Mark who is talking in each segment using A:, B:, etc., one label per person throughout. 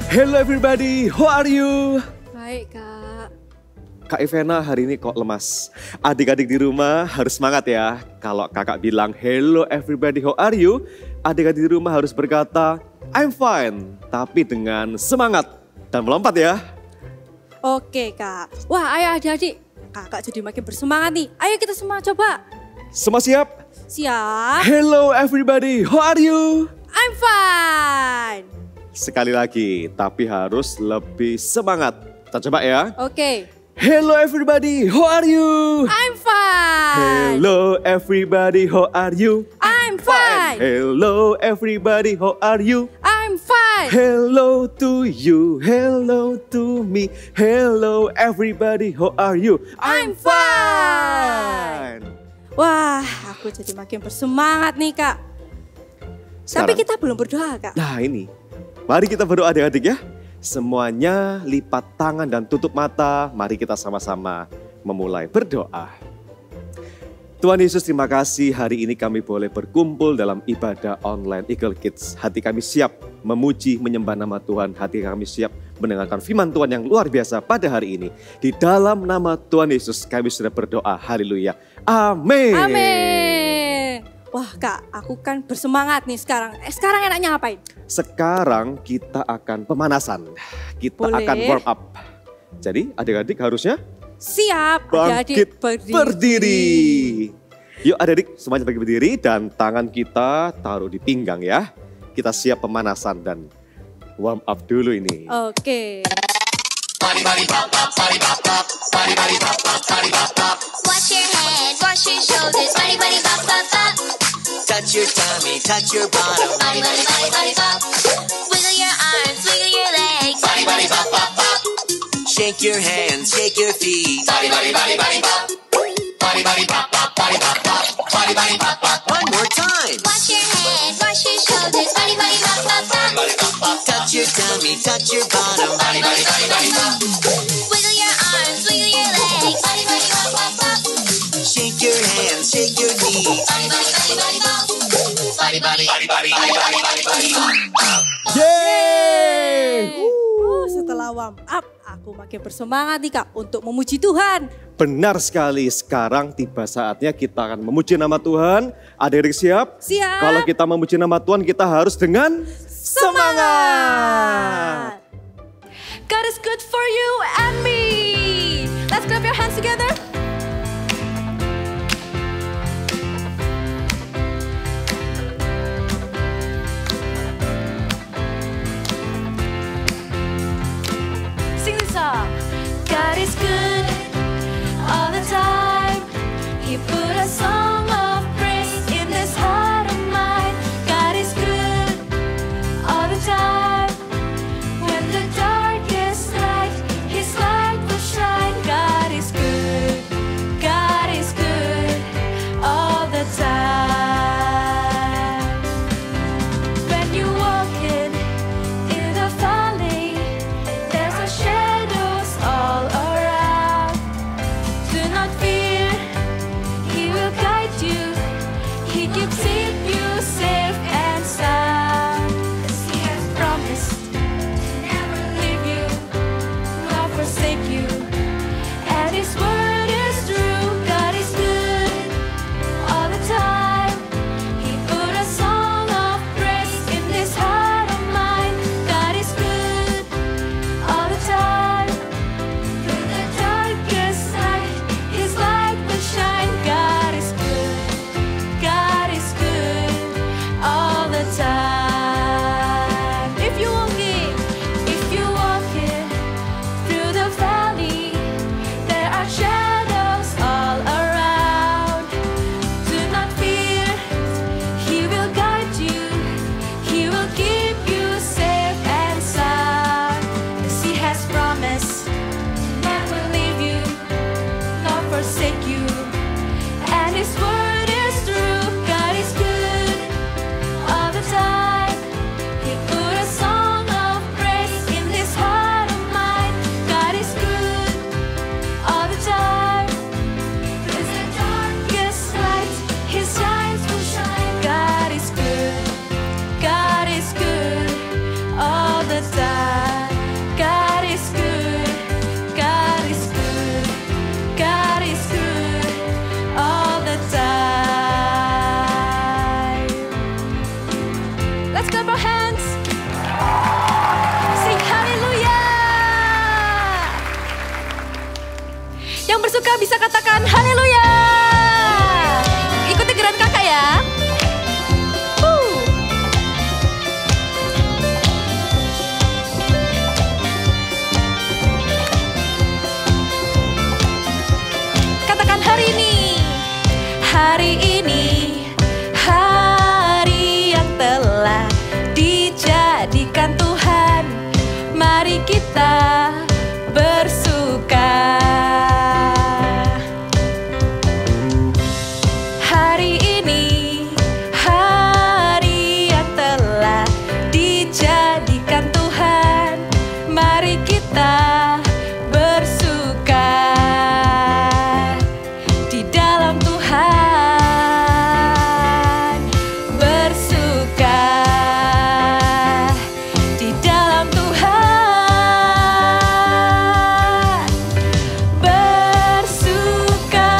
A: Hello everybody, how are you?
B: Baik, Kak.
A: Kak Ivena hari ini kok lemas. Adik-adik di rumah harus semangat ya. Kalau kakak bilang hello everybody, how are you? Adik-adik di rumah harus berkata I'm fine, tapi dengan semangat dan melompat ya.
B: Oke, Kak. Wah, ayo adik-adik. Kakak jadi makin bersemangat nih. Ayo kita semua coba.
A: Semua siap?
B: Siap.
A: Hello everybody, how are you?
B: I'm fine.
A: Sekali lagi, tapi harus lebih semangat. Kita coba ya.
B: Oke.
A: Hello everybody, how are you?
B: I'm fine.
A: Hello everybody, how are you?
B: I'm fine.
A: Hello everybody, how are you?
B: I'm fine.
A: Hello to you, hello to me. Hello everybody, how are you?
B: I'm fine. Wah, aku jadi makin bersemangat nih, Kak. Tapi
A: Sekarang.
B: kita belum berdoa, Kak.
A: Nah ini, mari kita berdoa adik-adik ya. Semuanya lipat tangan dan tutup mata. Mari kita sama-sama memulai berdoa. Tuhan Yesus, terima kasih hari ini kami boleh berkumpul dalam ibadah online Eagle Kids. Hati kami siap memuji, menyembah nama Tuhan. Hati kami siap mendengarkan firman Tuhan yang luar biasa pada hari ini. Di dalam nama Tuhan Yesus kami sudah berdoa. Haleluya. Amin.
B: Amin. Wah, Kak, aku kan bersemangat nih sekarang. Sekarang enaknya ngapain?
A: Sekarang kita akan pemanasan. Kita
B: Boleh.
A: akan warm up. Jadi adik-adik harusnya
B: Siap,
A: bangkit
B: adik-adik
A: berdiri. Yuk adik-adik semuanya bangkit berdiri dan tangan kita taruh di pinggang ya. Kita siap pemanasan dan warm up dulu ini.
B: Oke.
C: Wash your head, wash your shoulders, body, body, bop, bop, bop.
D: Touch your tummy, touch your bottom.
C: Body, body, body, body, bop. Wiggle your arms, wiggle your legs. Body, body, bop, bop, bop.
D: Shake your hands, shake your feet.
C: Body, body, body, body, bop. Body, body, bop, bop, body, bop, bop. Body, body, bop, bop.
D: One more time.
C: Wash your head, wash your shoulders, body, body, bop, bop, bop.
D: Touch your tummy, touch your bottom.
C: Body, body, body, body, bop. Wiggle your arms, wiggle your legs. Body, body, bop, bop, bop.
D: Shake your hands, shake your knees.
C: Body, body, body, body, bop. Body, body, body, body, body, body, body, body, bop.
A: Yeay!
B: Setelah warm up, aku makin bersemangat nih, Kak, untuk memuji Tuhan.
A: Benar sekali, sekarang tiba saatnya kita akan memuji nama Tuhan. Adik-adik siap?
B: Siap.
A: Kalau kita memuji nama Tuhan kita harus dengan semangat.
B: God is good for you and me. Let's clap your hands together. Sing this song. God is good all the time. He put a song of praise in this heart of mine. God is good all the time. When the darkest night, His light will shine. God is good. God is good all the time. When you walk in the valley, there's a shadows all around. Do not fear, He will guide you. He keeps you safe and sound. 'Cause He has promised to never leave you nor forsake you. And His word is true. God is good all the time. He put a song of praise in this heart of mine. God is good all the time. Through the darkest night, His light will shine. God is good. God is good all the time. If you walk in through the valley, there are shadows all around. Do not fear, He will guide you. He will keep you safe and sound. 'Cause He has promised never leave you nor forsake you. And His word is true. God is good all the time. He put a song of praise in this heart of mine. God is good all the time. Through the darkest night, His light will shine. God is good. God is good all the time. Yang bersuka bisa katakan haleluya. Ikuti gerakan kakak ya. Katakan hari ini. Hari ini, hari yang telah dijadikan Tuhan. Mari kita bersuka. Hari ini, hari yang telah dijadikan Tuhan. Mari kita bersuka di dalam Tuhan. Bersuka di dalam Tuhan. Bersuka,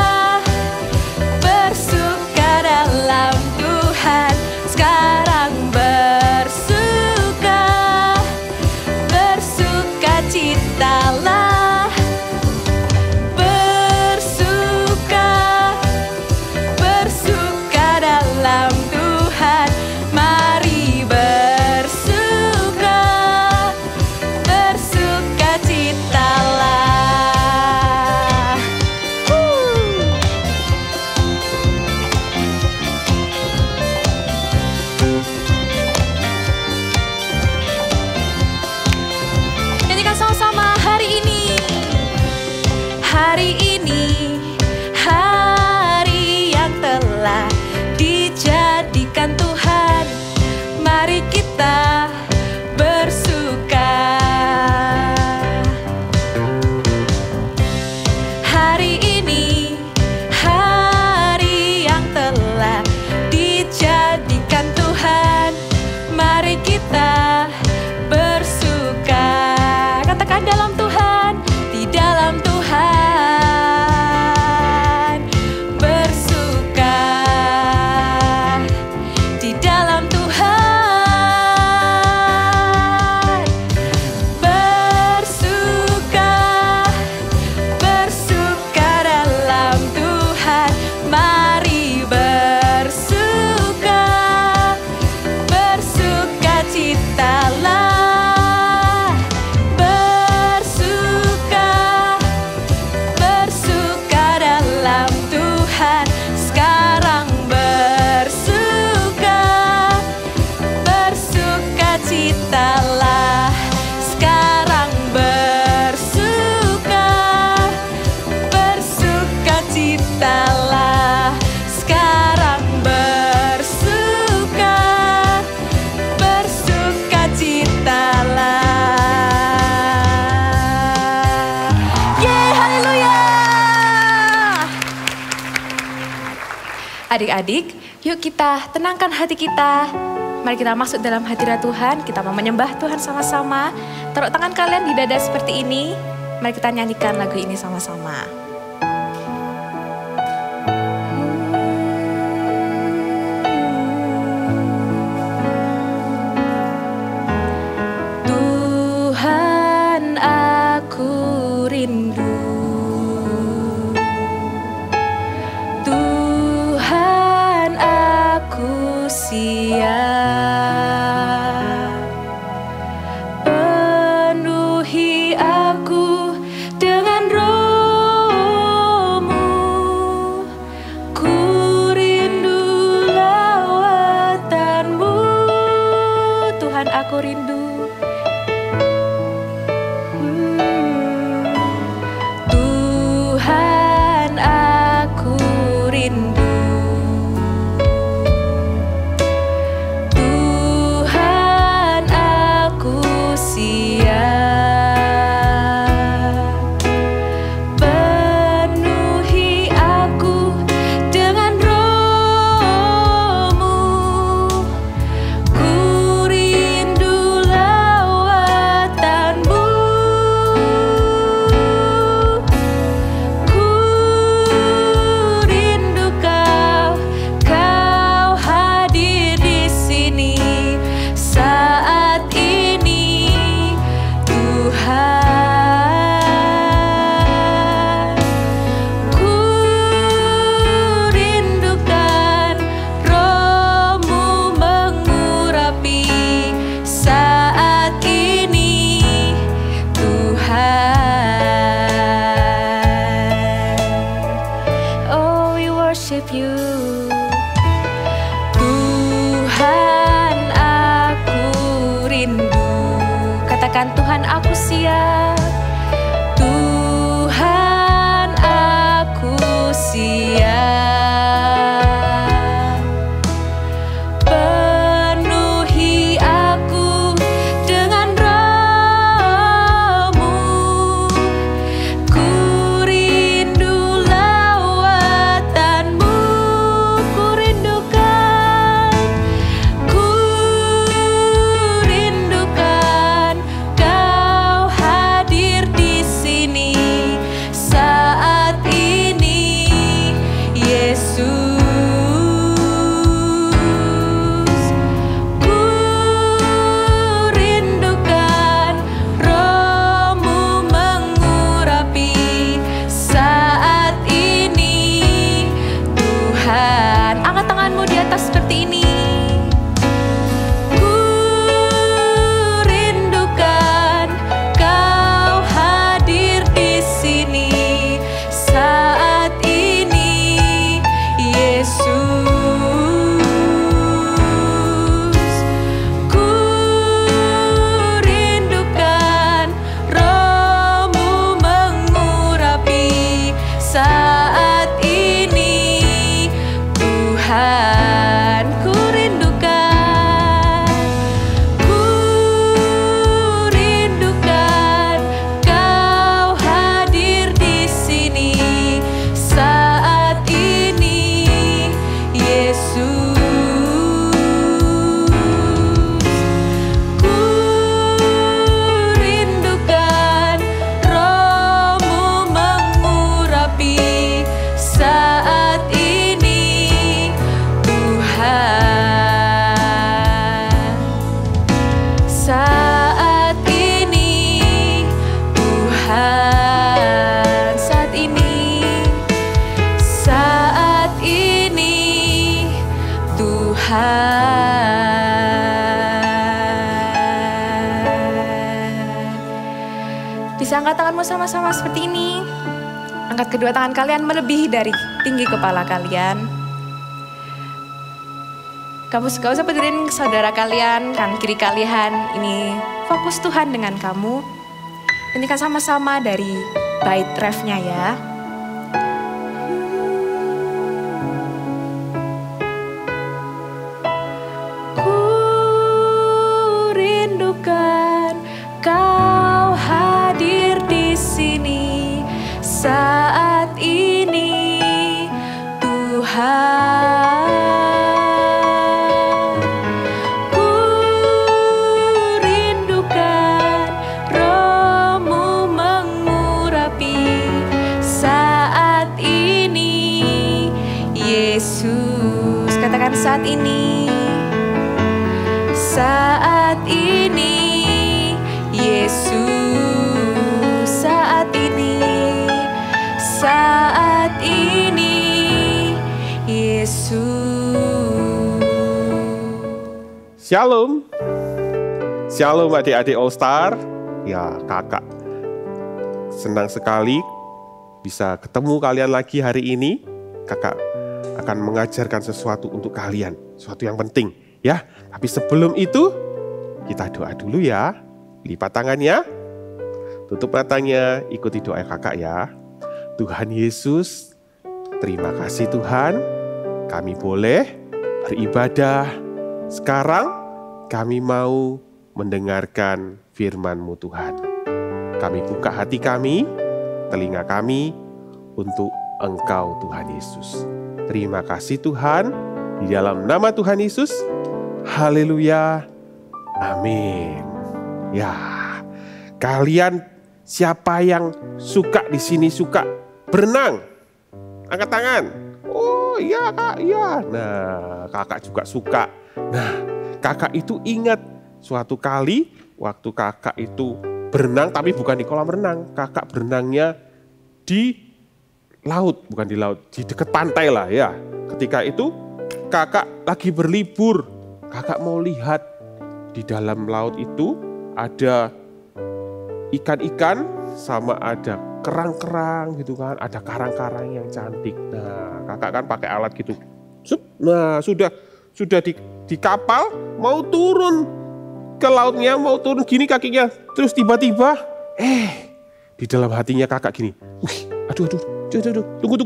B: bersuka dalam Tuhan. Sekarang bersuka, bersuka citalah. Bersuka, bersuka dalam Tuhan. Mari bersuka, bersuka citalah. Nyanyikan sama-sama hari ini. Hari ini, hari yang telah dijadikan Tuhan. Mari kita bersuka. Hari ini, hari yang telah dijadikan Tuhan. Mari kita bersuka. Katakan dalam Tuhan, di dalam Tuhan. Bersuka di dalam Tuhan. Bersuka, bersuka dalam Tuhan. Mari bersuka, bersuka citalah. Bersuka, bersuka dalam Tuhan. Sekarang bersuka, bersuka citalah. Sekarang bersuka, bersuka citalah. Sekarang bersuka, bersuka citalah. Yeay, haleluya. Adik-adik, yuk kita tenangkan hati kita. Mari kita masuk dalam hadirat Tuhan. Kita mau menyembah Tuhan sama-sama. Taruh tangan kalian di dada seperti ini. Mari kita nyanyikan lagu ini sama-sama. Tuhan, aku rindu. Tuhan, aku siap. Penuhi aku dengan roh worship you. Tuhan, aku rindu. Katakan, Tuhan, aku siap. Tuhan, aku siap. Penuhi aku dengan Roh-Mu. Ku rindu lawatan-Mu. Ku rindukan. Ku rindukan Kau hadir di sini saat ini, Yesus. Ku rindukan Roh-Mu mengurapi saat ini, Tuhan. Angkat tanganmu di atas seperti ini. Ku rindukan Kau hadir di sini saat ini, Yesus. Ku rindukan Roh-Mu mengurapi saat ini, Tuhan. Ku rindukan. Ku rindukan Kau hadir di sini saat ini, Yesus. Ku rindukan Roh-Mu mengurapi saat ini, Tuhan. Saat ini, Tuhan. Saat ini, saat ini, Tuhan. Bisa angkat tanganmu sama-sama seperti ini. Angkat kedua tangan kalian melebihi dari tinggi kepala kalian. Kamu gak usah peduliin saudara kalian, kanan kiri kalian. Ini fokus Tuhan dengan kamu. Nyanyikan sama-sama dari bait refnya ya. Ku rindukan Kau hadir di sini saat ini, Tuhan. Ku rindukan Roh-Mu mengurapi saat ini, Yesus. Katakan, saat ini. Saat ini, Yesus. Saat ini. Saat ini, Yesus.
E: Shalom. Shalom adik-adik All Star. Ya, kakak senang sekali bisa ketemu kalian lagi hari ini. Kakak akan mengajarkan sesuatu untuk kalian, sesuatu yang penting ya. Tapi sebelum itu kita doa dulu ya. Lipat tangannya, tutup matanya, ikuti doa kakak ya. Tuhan Yesus, terima kasih Tuhan, kami boleh beribadah. Sekarang kami mau mendengarkan firman-Mu Tuhan. Kami buka hati kami, telinga kami untuk Engkau Tuhan Yesus. Terima kasih Tuhan, di dalam nama Tuhan Yesus. Haleluya. Amin. Ya, kalian siapa yang suka di sini suka berenang? Angkat tangan. Oh iya kak, iya. Nah, kakak juga suka. Nah, kakak itu ingat suatu kali waktu kakak itu berenang, tapi bukan di kolam renang. Kakak berenangnya di laut, bukan di laut, di dekat pantai lah ya. Ketika itu kakak lagi berlibur, kakak mau lihat di dalam laut itu ada ikan-ikan sama ada kerang-kerang gitu kan, ada karang-karang yang cantik. Nah, kakak kan pakai alat gitu. Nah, sudah di kapal mau turun ke lautnya, mau turun gini kakinya. Terus tiba-tiba di dalam hatinya kakak gini. Wih, aduh. Tunggu.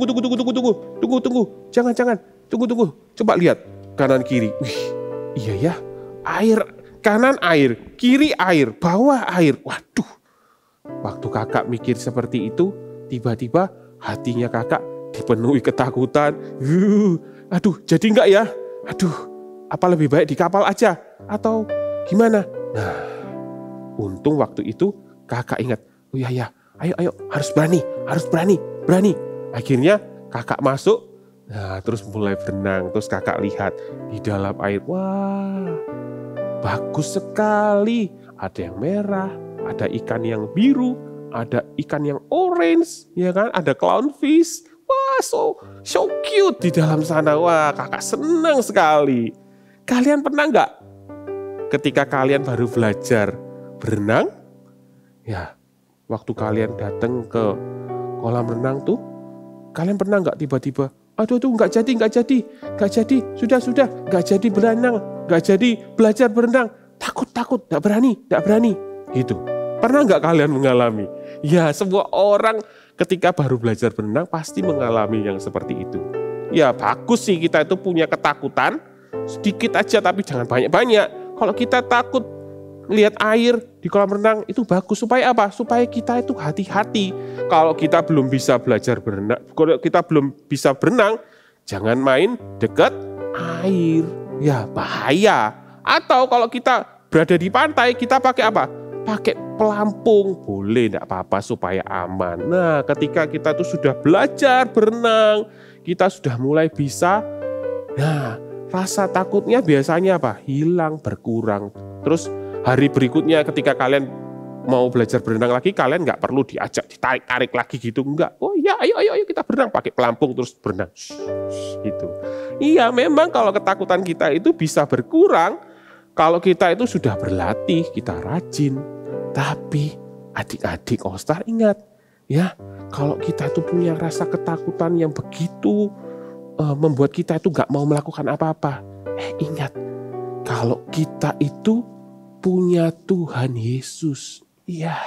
E: Jangan. Tunggu. Coba lihat kanan kiri. Wih, iya ya. Air, kanan air, kiri air, bawah air. Waduh. Waktu kakak mikir seperti itu, tiba-tiba hatinya kakak dipenuhi ketakutan. Aduh, jadi enggak ya? Aduh, apa lebih baik di kapal aja? Atau gimana? Nah, untung waktu itu kakak ingat. Oh iya, ayo, harus berani. Akhirnya kakak masuk, nah terus mulai berenang. Terus kakak lihat di dalam air, wah bagus sekali. Ada yang merah, ada ikan yang biru, ada ikan yang orange, ya kan? Ada clownfish. Wah, so cute di dalam sana. Wah, kakak senang sekali. Kalian pernah nggak ketika kalian baru belajar berenang? Ya, waktu kalian datang ke kolam renang tuh, kalian pernah nggak tiba-tiba, aduh nggak jadi, sudah, nggak jadi berenang, nggak jadi belajar berenang, takut, nggak berani, gitu. Pernah nggak kalian mengalami? Ya, semua orang ketika baru belajar berenang pasti mengalami yang seperti itu. Ya, bagus sih kita itu punya ketakutan, sedikit aja tapi jangan banyak-banyak. Kalau kita takut lihat air di kolam renang itu bagus, supaya apa? Supaya kita itu hati-hati. Kalau kita belum bisa belajar berenang, kalau kita belum bisa berenang, jangan main dekat air. Ya, bahaya. Atau kalau kita berada di pantai, kita pakai apa? Pakai pelampung, boleh, enggak apa-apa supaya aman. Nah, ketika kita tuh sudah belajar berenang, kita sudah mulai bisa, nah rasa takutnya biasanya apa? Hilang, berkurang. Terus hari berikutnya ketika kalian mau belajar berenang lagi, kalian nggak perlu diajak, ditarik lagi gitu, enggak. Oh iya, ayo kita berenang, pakai pelampung terus berenang. Gitu. Iya, memang kalau ketakutan kita itu bisa berkurang kalau kita itu sudah berlatih, kita rajin. Tapi adik-adik All-Star ingat, ya, kalau kita itu punya rasa ketakutan yang begitu membuat kita itu nggak mau melakukan apa-apa. Ingat, kalau kita itu punya Tuhan Yesus. Ya,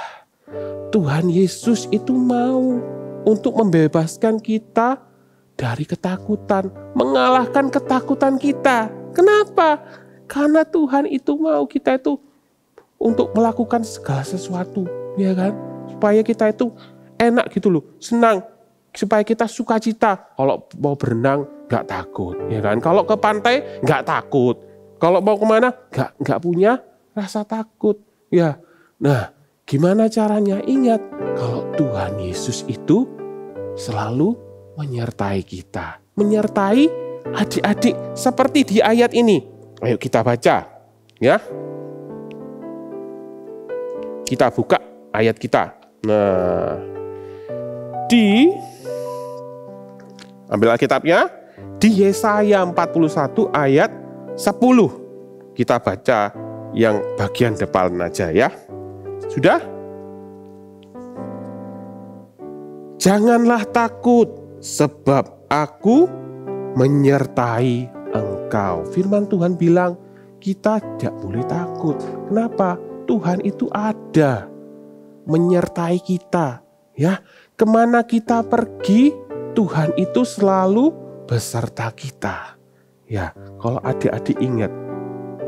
E: Tuhan Yesus itu mau untuk membebaskan kita dari ketakutan, mengalahkan ketakutan kita. Kenapa? Karena Tuhan itu mau kita itu untuk melakukan segala sesuatu, ya kan? Supaya kita itu enak gitu loh, senang. Supaya kita sukacita. Kalau mau berenang nggak takut, ya kan? Kalau ke pantai nggak takut. Kalau mau kemana nggak punya rasa takut, ya. Nah, gimana caranya? Ingat, kalau Tuhan Yesus itu selalu menyertai kita, menyertai adik-adik seperti di ayat ini. Ayo kita baca, ya. Kita buka ayat kita. Nah, ambil Alkitabnya di Yesaya 41 ayat 10. Kita baca yang bagian depan aja ya. Sudah? Janganlah takut, sebab aku menyertai engkau. Firman Tuhan bilang kita tidak boleh takut. Kenapa? Tuhan itu ada menyertai kita, ya. Kemana kita pergi, Tuhan itu selalu beserta kita. Ya, kalau adik-adik ingat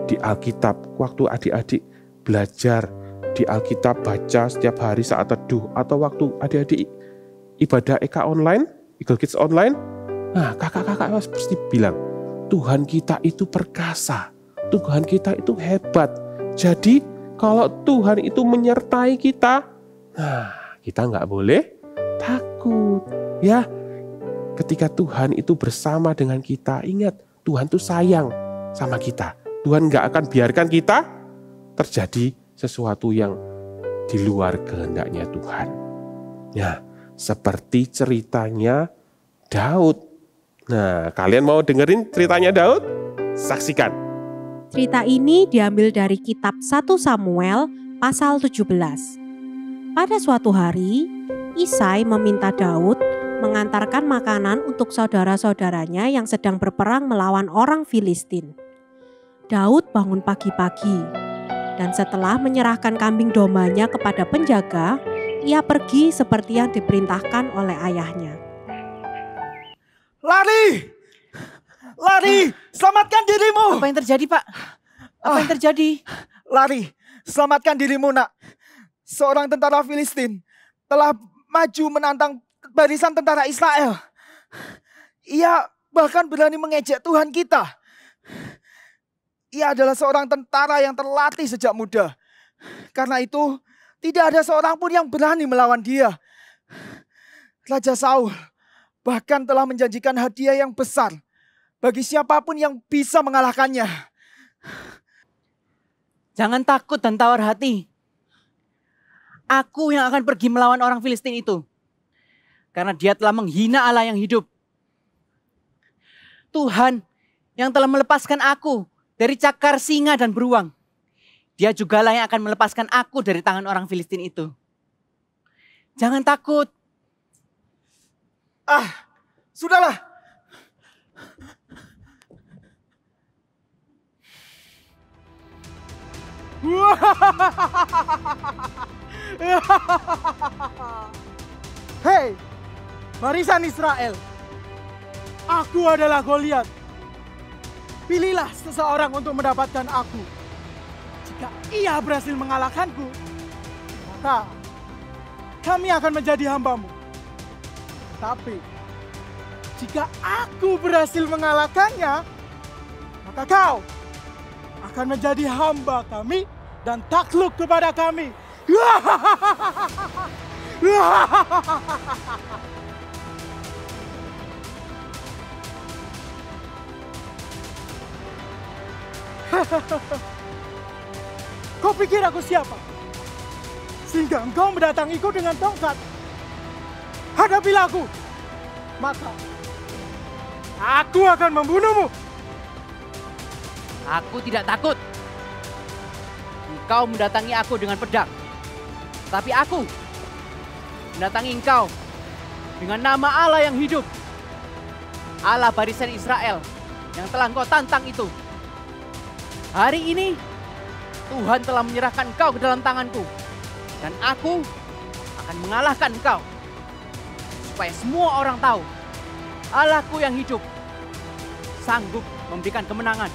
E: di Alkitab, waktu adik-adik belajar di Alkitab, baca setiap hari saat teduh, atau waktu adik-adik ibadah EK online, Eagle Kids online, nah kakak-kakak pasti bilang, Tuhan kita itu perkasa, Tuhan kita itu hebat. Jadi kalau Tuhan itu menyertai kita, nah kita nggak boleh takut. Ya, ketika Tuhan itu bersama dengan kita, ingat Tuhan itu sayang sama kita. Tuhan nggak akan biarkan kita terjadi sesuatu yang di luar kehendaknya Tuhan. Ya, seperti ceritanya Daud. Nah, kalian mau dengerin ceritanya Daud? Saksikan.
F: Cerita ini diambil dari kitab 1 Samuel pasal 17. Pada suatu hari, Isai meminta Daud mengantarkan makanan untuk saudara-saudaranya yang sedang berperang melawan orang Filistin. Daud bangun pagi-pagi, dan setelah menyerahkan kambing dombanya kepada penjaga, ia pergi seperti yang diperintahkan oleh ayahnya.
G: Lari! Lari! Selamatkan dirimu!
H: Apa yang terjadi, Pak? Apa yang terjadi?
G: Lari! Selamatkan dirimu, nak. Seorang tentara Filistin telah maju menantang barisan tentara Israel. Ia bahkan berani mengejek Tuhan kita. Ia adalah seorang tentara yang terlatih sejak muda. Karena itu, tidak ada seorang pun yang berani melawan dia. Raja Saul bahkan telah menjanjikan hadiah yang besar bagi siapapun yang bisa mengalahkannya.
H: Jangan takut dan tawar hati. Aku yang akan pergi melawan orang Filistin itu. Karena dia telah menghina Allah yang hidup. Tuhan yang telah melepaskan aku dari cakar singa dan beruang. Dia jugalah yang akan melepaskan aku dari tangan orang Filistin itu. Jangan takut.
G: Sudahlah.
I: Hei, barisan Israel. Aku adalah Goliat. Pilihlah seseorang untuk mendapatkan aku. Jika ia berhasil mengalahkanku, maka kami akan menjadi hambamu. Tapi jika aku berhasil mengalahkannya, maka kau akan menjadi hamba kami dan takluk kepada kami. Kau pikir aku siapa? Sehingga engkau mendatangiku dengan tongkat. Hadapilah aku, maka aku akan membunuhmu.
H: Aku tidak takut. Engkau mendatangi aku dengan pedang. Tapi aku mendatangi engkau dengan nama Allah yang hidup. Allah barisan Israel yang telah engkau tantang itu. Hari ini Tuhan telah menyerahkan engkau ke dalam tanganku. Dan aku akan mengalahkan engkau. Supaya semua orang tahu Allahku yang hidup sanggup memberikan kemenangan.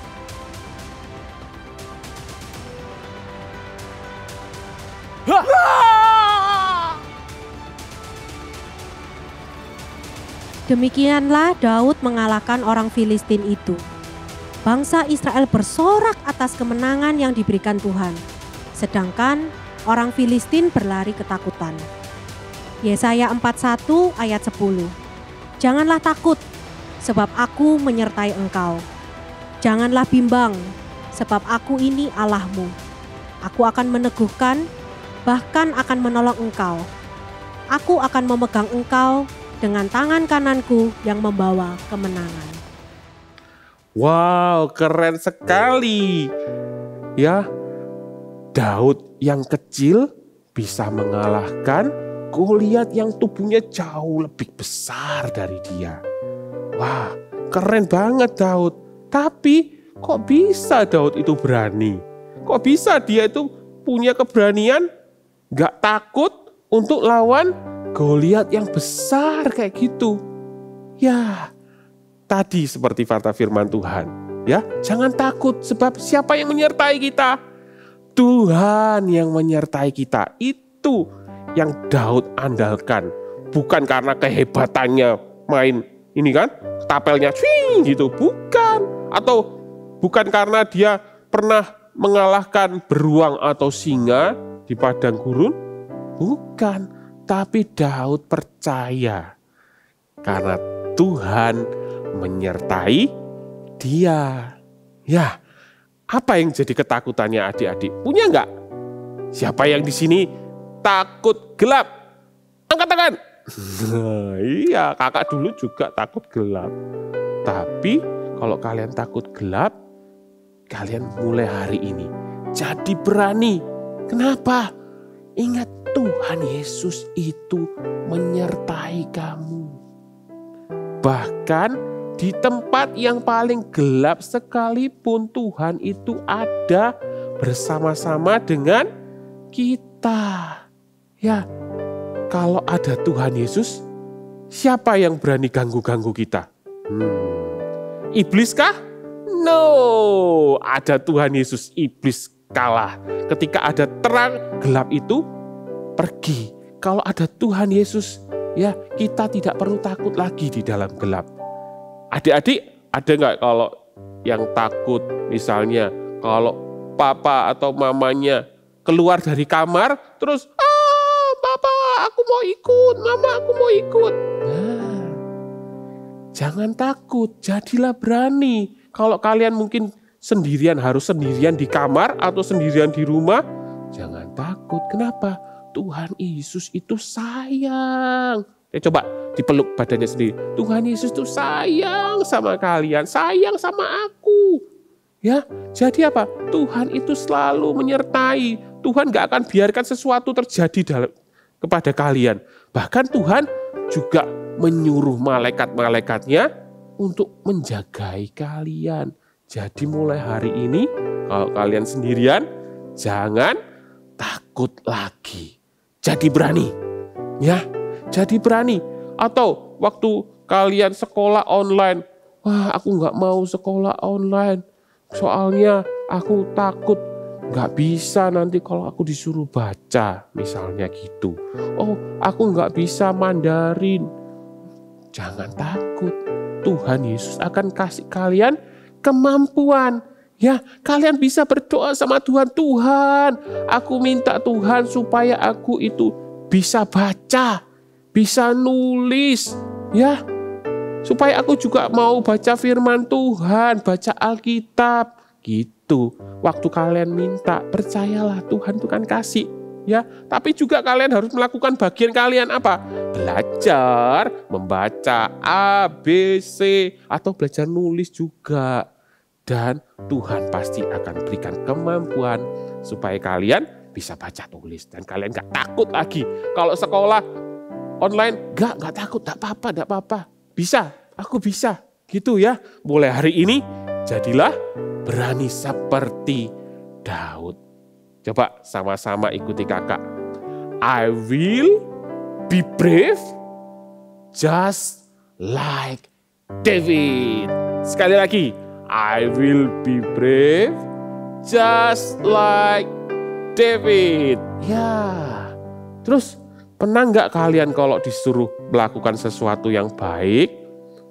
F: Demikianlah Daud mengalahkan orang Filistin itu. Bangsa Israel bersorak atas kemenangan yang diberikan Tuhan. Sedangkan orang Filistin berlari ketakutan. Yesaya 41 ayat 10. Janganlah takut, sebab aku menyertai engkau. Janganlah bimbang, sebab aku ini Allahmu. Aku akan meneguhkan, bahkan akan menolong engkau. Aku akan memegang engkau dengan tangan kananku yang membawa kemenangan.
E: Wow, keren sekali. Ya, Daud yang kecil bisa mengalahkan Goliat yang tubuhnya jauh lebih besar dari dia. Wah, keren banget Daud. Tapi kok bisa Daud itu berani? Kok bisa dia itu punya keberanian, gak takut untuk lawan Goliat yang besar kayak gitu? Ya, tadi seperti kata firman Tuhan. Ya, jangan takut sebab siapa yang menyertai kita? Tuhan yang menyertai kita. Itu yang Daud andalkan. Bukan karena kehebatannya main ini kan, tapelnya swing gitu. Bukan. Atau bukan karena dia pernah mengalahkan beruang atau singa di padang gurun. Bukan. Tapi Daud percaya karena Tuhan menyertai dia. Ya, apa yang jadi ketakutannya adik-adik? Punya enggak? Siapa yang di sini takut gelap? Angkat tangan. Iya, kakak dulu juga takut gelap. Tapi kalau kalian takut gelap, kalian mulai hari ini jadi berani. Kenapa? Ingat, Tuhan Yesus itu menyertai kamu. Bahkan di tempat yang paling gelap sekalipun Tuhan itu ada bersama-sama dengan kita. Ya, kalau ada Tuhan Yesus, siapa yang berani ganggu-ganggu kita? Iblis kah? No, ada Tuhan Yesus, iblis kalah. Ketika ada terang, gelap itu pergi. Kalau ada Tuhan Yesus, ya kita tidak perlu takut lagi di dalam gelap. Adik-adik, ada nggak kalau yang takut misalnya kalau papa atau mamanya keluar dari kamar terus, papa aku mau ikut, mama aku mau ikut. Nah, jangan takut, jadilah berani. Kalau kalian mungkin sendirian, harus sendirian di kamar atau sendirian di rumah, jangan takut. Kenapa? Tuhan Yesus itu sayang. Coba dipeluk badannya sendiri. Tuhan Yesus itu sayang sama kalian, sayang sama aku. Ya, jadi apa? Tuhan itu selalu menyertai. Tuhan gak akan biarkan sesuatu terjadi kepada kalian. Bahkan Tuhan juga menyuruh malaikat-malaikatnya untuk menjagai kalian. Jadi mulai hari ini, kalau kalian sendirian, jangan takut lagi. Jadi berani. Ya, jadi berani. Atau waktu kalian sekolah online, wah aku gak mau sekolah online. Soalnya aku takut gak bisa nanti kalau aku disuruh baca, misalnya gitu. Oh, aku gak bisa Mandarin. Jangan takut. Tuhan Yesus akan kasih kalian kemampuan. Ya, kalian bisa berdoa sama Tuhan. Tuhan, aku minta Tuhan supaya aku itu bisa baca, bisa nulis. Ya, supaya aku juga mau baca firman Tuhan, baca Alkitab. Gitu. Waktu kalian minta, percayalah Tuhan itu kan kasih. Ya, tapi juga kalian harus melakukan bagian kalian apa? Belajar, membaca A, B, C, atau belajar nulis juga. Dan Tuhan pasti akan berikan kemampuan supaya kalian bisa baca tulis. Dan kalian gak takut lagi. Kalau sekolah online, gak takut, gak apa-apa. Bisa, aku bisa. Gitu ya. Mulai hari ini, jadilah berani seperti Daud. Coba sama-sama ikuti kakak. I will be brave just like David. Sekali lagi. I will be brave just like David. Ya. Terus pernah nggak kalian kalau disuruh melakukan sesuatu yang baik,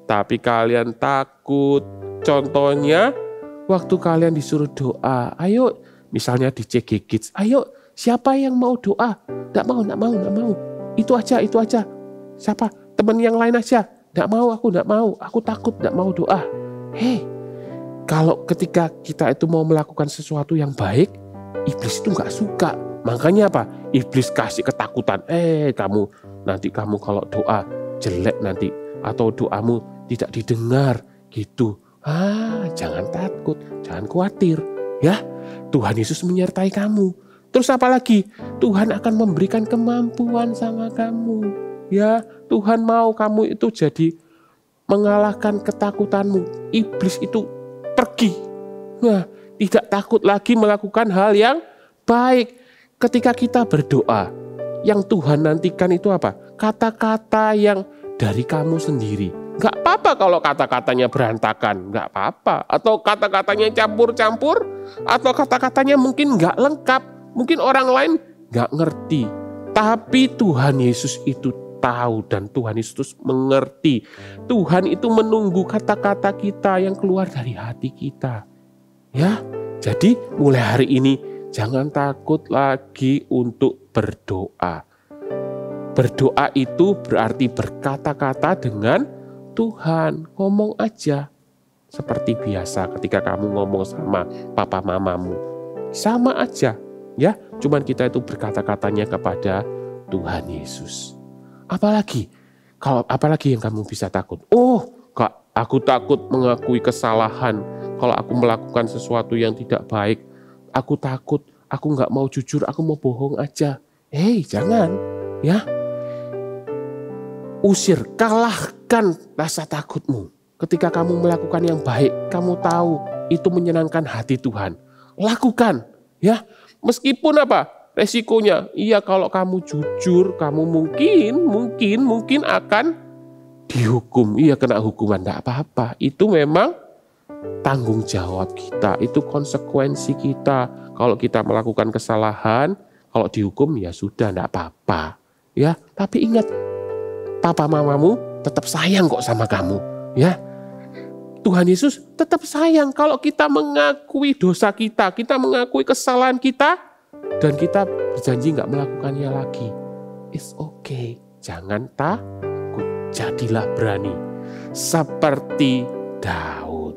E: tapi kalian takut? Contohnya waktu kalian disuruh doa, ayo misalnya di CG Kids, ayo siapa yang mau doa? Nggak mau. Itu aja. Siapa? Teman yang lain aja. Nggak mau, aku takut, nggak mau doa. Hei, kalau ketika kita itu mau melakukan sesuatu yang baik, iblis itu nggak suka. Makanya apa? Iblis kasih ketakutan. Kamu kalau doa jelek nanti, atau doamu tidak didengar gitu. Jangan takut, jangan khawatir. Ya, Tuhan Yesus menyertai kamu. Terus apa lagi? Tuhan akan memberikan kemampuan sama kamu. Ya, Tuhan mau kamu itu jadi mengalahkan ketakutanmu. Iblis itu pergi. Nah, tidak takut lagi melakukan hal yang baik. Ketika kita berdoa, yang Tuhan nantikan itu apa? Kata-kata yang dari kamu sendiri. Gak apa-apa kalau kata-katanya berantakan, gak apa-apa. Atau kata-katanya campur-campur, atau kata-katanya mungkin gak lengkap. Mungkin orang lain gak ngerti. Tapi Tuhan Yesus itu tahu dan Tuhan Yesus mengerti. Tuhan itu menunggu kata-kata kita yang keluar dari hati kita. Ya, jadi mulai hari ini jangan takut lagi untuk berdoa. Berdoa itu berarti berkata-kata dengan Tuhan. Ngomong aja seperti biasa ketika kamu ngomong sama papa mamamu. Sama aja, ya. Cuman kita itu berkata-katanya kepada Tuhan Yesus. Apalagi yang kamu bisa takut? Oh, Kak, aku takut mengakui kesalahan. Kalau aku melakukan sesuatu yang tidak baik, aku takut, aku gak mau jujur, aku mau bohong aja. Jangan ya. Usir, kalahkan rasa takutmu. Ketika kamu melakukan yang baik, kamu tahu itu menyenangkan hati Tuhan. Lakukan ya. Meskipun apa? Resikonya. Iya, kalau kamu jujur, kamu mungkin akan dihukum. Iya, kena hukuman, enggak apa-apa. Itu memang tanggung jawab kita, itu konsekuensi kita. Kalau kita melakukan kesalahan, kalau dihukum ya sudah, enggak apa-apa. Ya, tapi ingat, papa mamamu tetap sayang kok sama kamu, ya. Tuhan Yesus tetap sayang kalau kita mengakui dosa kita mengakui kesalahan kita, dan kita berjanji nggak melakukannya lagi. It's okay, jangan takut, jadilah berani. Seperti Daud.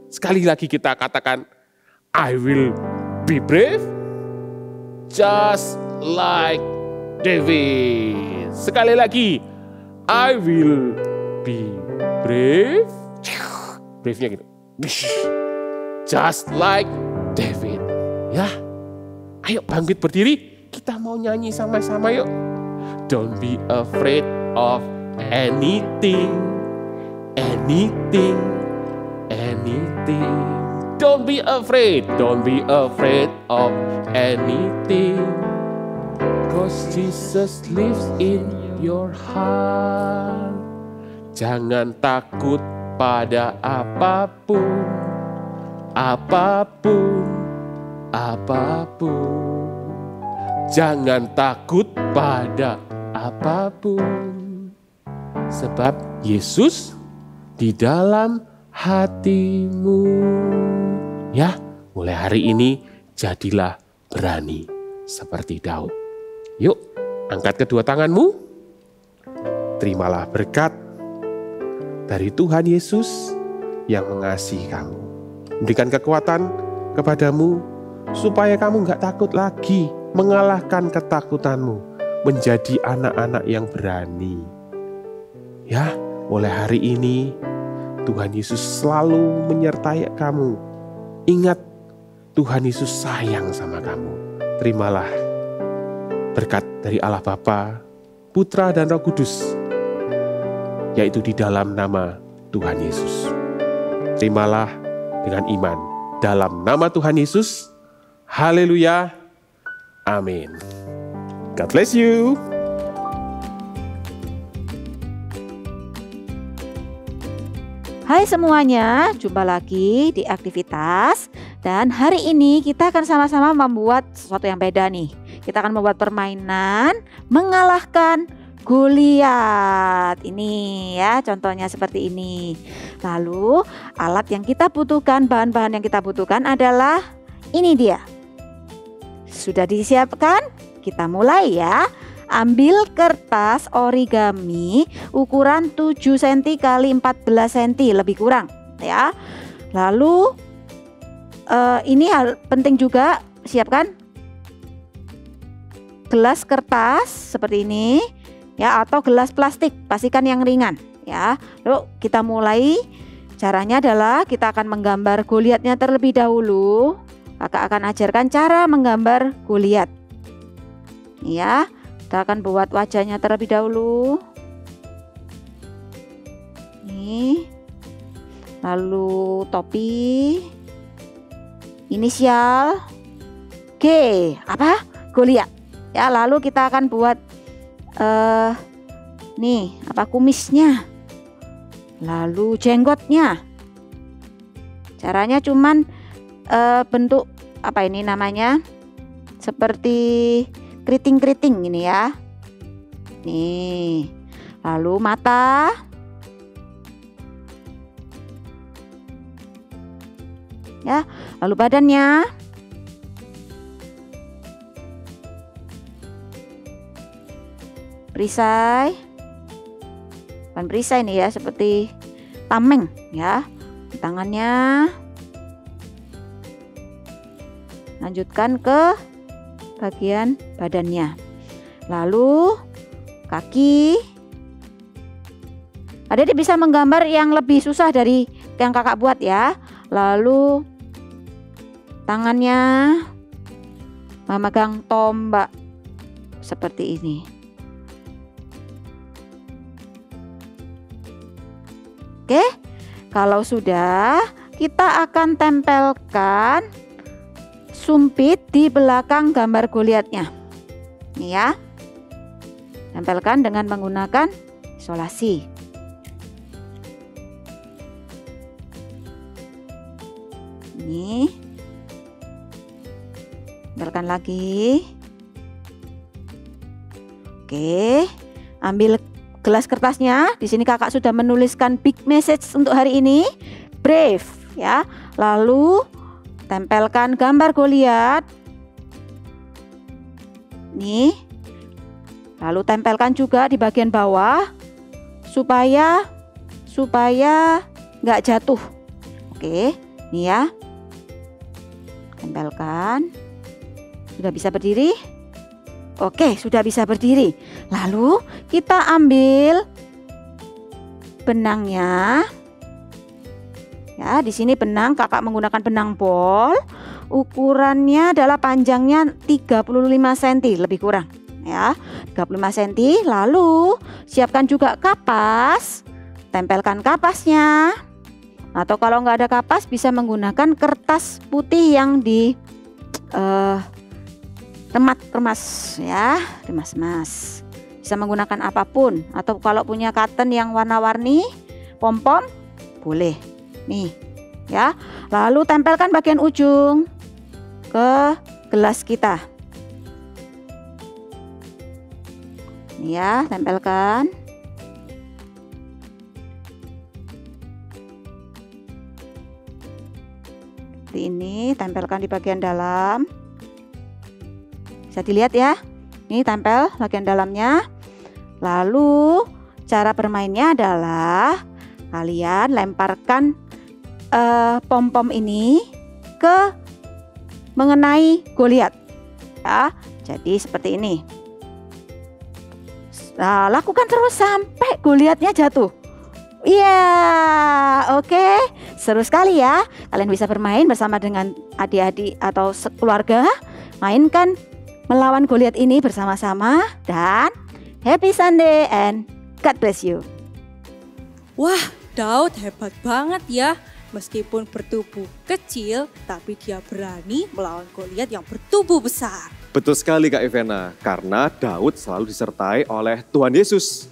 E: Sekali lagi kita katakan, I will be brave, just like David. Sekali lagi, I will be brave. Brave-nya gitu. Just like David. Ya. Ayo bangkit berdiri. Kita mau nyanyi sama-sama yuk. Don't be afraid of anything. Anything. Anything. Don't be afraid. Don't be afraid of anything. 'Cause Jesus lives in your heart. Jangan takut pada apapun, apapun, apapun. Jangan takut pada apapun. Sebab Yesus di dalam hatimu. Ya, mulai hari ini jadilah berani seperti Daud. Yuk, angkat kedua tanganmu. Terimalah berkat dari Tuhan Yesus yang mengasihi kamu. Berikan kekuatan kepadamu supaya kamu gak takut lagi, mengalahkan ketakutanmu, menjadi anak-anak yang berani. Ya, mulai hari ini Tuhan Yesus selalu menyertai kamu. Ingat, Tuhan Yesus sayang sama kamu. Terimalah berkat dari Allah Bapa, Putra dan Roh Kudus, yaitu di dalam nama Tuhan Yesus. Terimalah dengan iman dalam nama Tuhan Yesus. Haleluya. Amin. God bless you.
J: Hai semuanya, jumpa lagi di aktivitas. Dan hari ini kita akan sama-sama membuat sesuatu yang beda nih. Kita akan membuat permainan mengalahkan Goliat. Ini ya, contohnya seperti ini. Lalu alat yang kita butuhkan, bahan-bahan yang kita butuhkan adalah ini dia. Sudah disiapkan? Kita mulai ya. Ambil kertas origami ukuran 7 cm kali 14 cm, lebih kurang ya. Lalu ini hal penting juga, siapkan gelas kertas seperti ini ya, atau gelas plastik, pastikan yang ringan ya. Lalu kita mulai. Caranya adalah kita akan menggambar Goliatnya terlebih dahulu. Kakak akan ajarkan cara menggambar Goliat ya. Kita akan buat wajahnya terlebih dahulu. Nih. Lalu topi. Inisial G. Apa? Goliat. Ya, lalu kita akan buat nih, apa, kumisnya. Lalu jenggotnya. Caranya cuman bentuk apa ini namanya? Seperti keriting-keriting ini ya. Nih. Lalu mata. Ya, lalu badannya. Perisai. Bukan perisai ini ya, seperti tameng ya. Tangannya. Lanjutkan ke bagian badannya. Lalu kaki. Adik bisa menggambar yang lebih susah dari yang kakak buat ya. Lalu tangannya memegang tombak. seperti ini. Oke, kalau sudah, kita akan tempelkan sumpit di belakang gambar Goliatnya. Nih ya, tempelkan dengan menggunakan isolasi. Ini, tempelkan lagi. Oke, ambil gelas kertasnya. Di sini kakak sudah menuliskan big message untuk hari ini, brave ya. Lalu tempelkan gambar Goliat. Nih. Lalu tempelkan juga di bagian bawah supaya nggak jatuh. Oke, nih ya. Tempelkan. Sudah bisa berdiri? Oke, sudah bisa berdiri. Lalu kita ambil benangnya. Ya, di sini benang, kakak menggunakan benang bol. Ukurannya adalah panjangnya 35 cm lebih kurang. Ya, 35 cm. Lalu siapkan juga kapas. Tempelkan kapasnya. Atau kalau nggak ada kapas bisa menggunakan kertas putih yang di remas ya, remas. Bisa menggunakan apapun, atau kalau punya cotton yang warna-warni, pom-pom boleh. Nih, ya. Lalu tempelkan bagian ujung ke gelas kita. Nih ya, tempelkan. Seperti ini, tempelkan di bagian dalam. Bisa dilihat ya, ini tempel bagian dalamnya. Lalu cara bermainnya adalah kalian lemparkan pom-pom ini ke mengenai Goliat. Ya, jadi seperti ini. Nah, lakukan terus sampai Goliatnya jatuh. Iya, oke. Seru sekali ya. Kalian bisa bermain bersama dengan adik-adik atau keluarga. Mainkan melawan Goliat ini bersama-sama. Dan happy Sunday and God bless you.
K: Wah, Daud hebat banget ya. Meskipun bertubuh kecil, tapi dia berani melawan Goliat yang bertubuh besar.
A: Betul sekali Kak Ivena, karena Daud selalu disertai oleh Tuhan Yesus.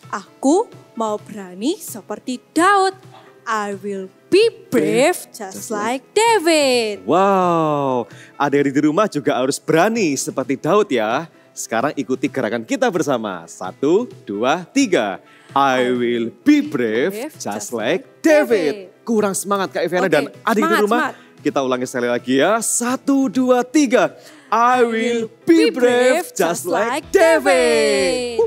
K: Aku mau berani seperti Daud. I will be brave just like David.
A: Wow, adik-adik di rumah juga harus berani seperti Daud ya. Sekarang ikuti gerakan kita bersama. 1, 2, 3. I will be brave just like David. Kurang semangat Kak Ivena dan adik di rumah. Kita ulangi sekali lagi ya. 1, 2, 3. I will be brave just like David.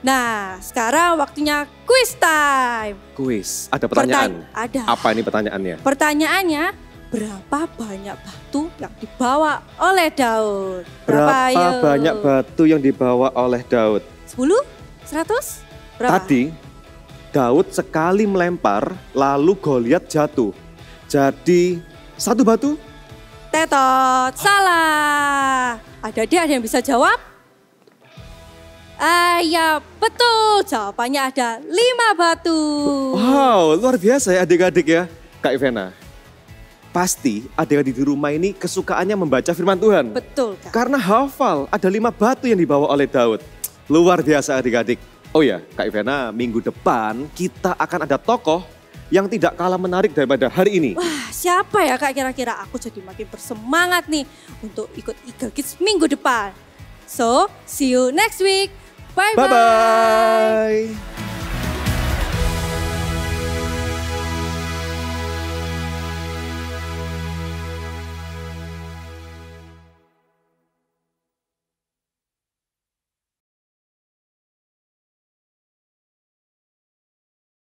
K: Nah, sekarang waktunya quiz time.
A: Quiz, ada pertanyaan?
K: Ada.
A: Apa ini pertanyaannya?
K: Pertanyaannya, berapa banyak batu yang dibawa oleh Daud?
A: Berapa banyak batu yang dibawa oleh Daud?
K: 10? 100? Berapa?
A: Tadi Daud sekali melempar lalu Goliat jatuh. Jadi 1 batu?
K: Tetot, salah. Ada yang bisa jawab? Ya betul, jawabannya ada 5 batu.
A: Wow, luar biasa ya adik-adik ya. Kak Ivena, pasti adik-adik di rumah ini kesukaannya membaca firman Tuhan.
K: Betul Kak.
A: Karena hafal ada 5 batu yang dibawa oleh Daud. Luar biasa adik-adik. Oh ya Kak Ivena, minggu depan kita akan ada tokoh yang tidak kalah menarik daripada hari ini.
K: Wah, siapa ya Kak kira-kira? Aku jadi makin bersemangat nih untuk ikut Eagle Kids minggu depan. So, see you next week. Bye-bye.
A: Bye-bye.